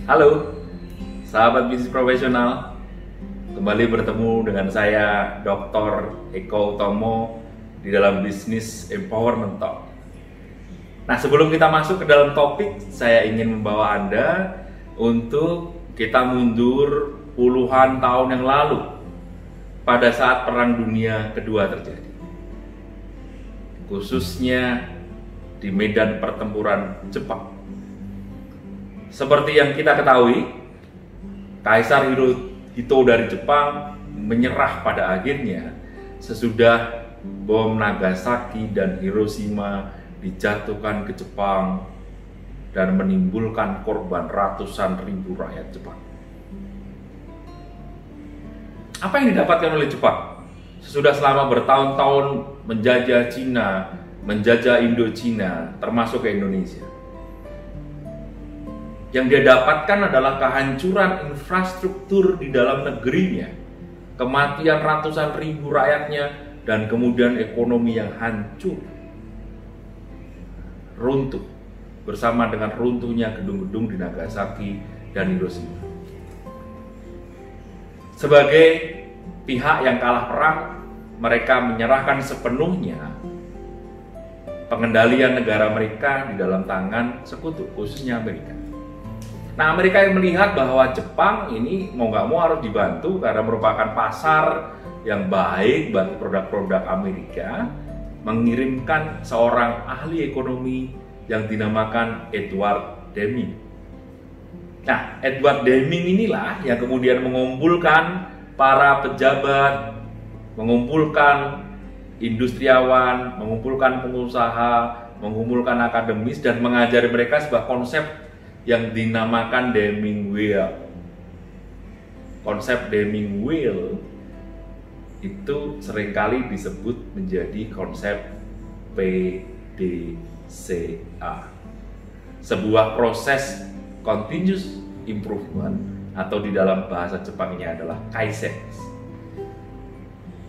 Halo, sahabat bisnis profesional. Kembali bertemu dengan saya, Dr. Eko Utomo, di dalam Bisnis Empowerment Talk. Nah, sebelum kita masuk ke dalam topik, saya ingin membawa Anda untuk kita mundur puluhan tahun yang lalu, pada saat Perang Dunia Kedua terjadi. Khususnya di medan pertempuran Jepang. Seperti yang kita ketahui, Kaisar Hirohito dari Jepang menyerah pada akhirnya sesudah bom Nagasaki dan Hiroshima dijatuhkan ke Jepang dan menimbulkan korban ratusan ribu rakyat Jepang. Apa yang didapatkan oleh Jepang sesudah selama bertahun-tahun menjajah Cina, menjajah Indochina, termasuk ke Indonesia? Yang dia dapatkan adalah kehancuran infrastruktur di dalam negerinya, kematian ratusan ribu rakyatnya, dan kemudian ekonomi yang hancur, runtuh, bersama dengan runtuhnya gedung-gedung di Nagasaki dan Hiroshima. Sebagai pihak yang kalah perang, mereka menyerahkan sepenuhnya pengendalian negara mereka di dalam tangan sekutu, khususnya Amerika. Nah, Amerika yang melihat bahwa Jepang ini mau nggak mau harus dibantu karena merupakan pasar yang baik bagi produk-produk Amerika, mengirimkan seorang ahli ekonomi yang dinamakan Edward Deming. Nah, Edward Deming inilah yang kemudian mengumpulkan para pejabat, mengumpulkan industriawan, mengumpulkan pengusaha, mengumpulkan akademis, dan mengajari mereka sebuah konsep yang dinamakan Deming Wheel. Konsep Deming Wheel itu seringkali disebut menjadi konsep PDCA, sebuah proses continuous improvement, atau di dalam bahasa Jepangnya adalah Kaizen.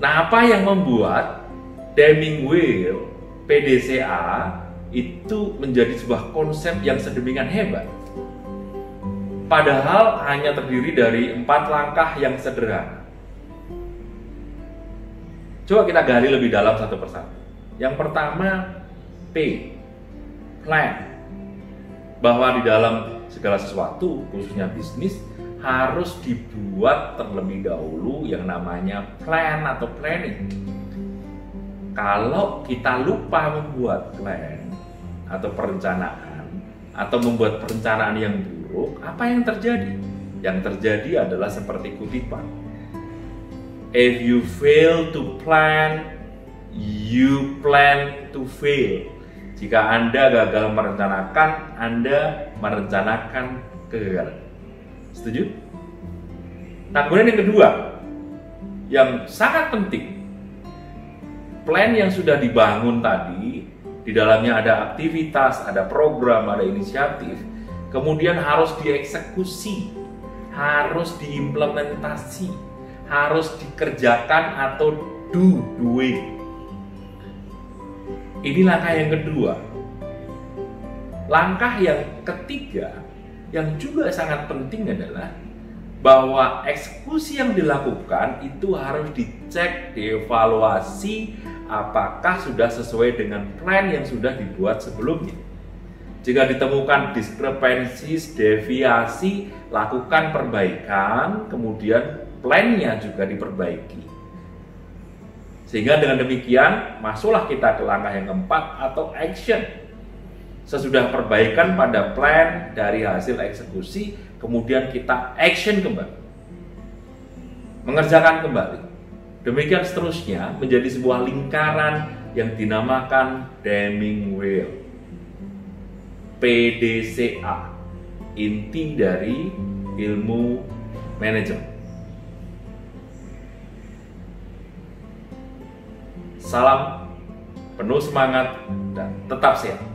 Nah, apa yang membuat Deming Wheel PDCA itu menjadi sebuah konsep yang sedemikian hebat? Padahal hanya terdiri dari 4 langkah yang sederhana. Coba kita gali lebih dalam satu persatu. Yang pertama, P, plan. Bahwa di dalam segala sesuatu, khususnya bisnis, harus dibuat terlebih dahulu yang namanya plan atau planning. Kalau kita lupa membuat plan atau perencanaan, atau membuat perencanaan yang buruk, apa yang terjadi? Yang terjadi adalah seperti kutipan, if you fail to plan, you plan to fail. Jika Anda gagal merencanakan, Anda merencanakan kegagalan. Setuju? Nah, kemudian yang kedua, yang sangat penting, plan yang sudah dibangun tadi, di dalamnya ada aktivitas, ada program, ada inisiatif, kemudian harus dieksekusi, harus diimplementasi, harus dikerjakan atau doing. Ini langkah yang kedua. Langkah yang ketiga yang juga sangat penting adalah bahwa eksekusi yang dilakukan itu harus dicek, dievaluasi apakah sudah sesuai dengan plan yang sudah dibuat sebelumnya. Jika ditemukan diskrepensi, deviasi, lakukan perbaikan, kemudian plannya juga diperbaiki. Sehingga dengan demikian masuklah kita ke langkah yang keempat atau action. Sesudah perbaikan pada plan dari hasil eksekusi, kemudian kita action kembali, mengerjakan kembali. Demikian seterusnya menjadi sebuah lingkaran yang dinamakan Deming Wheel, PDCA, inti dari ilmu manajemen. Salam penuh semangat dan tetap sehat.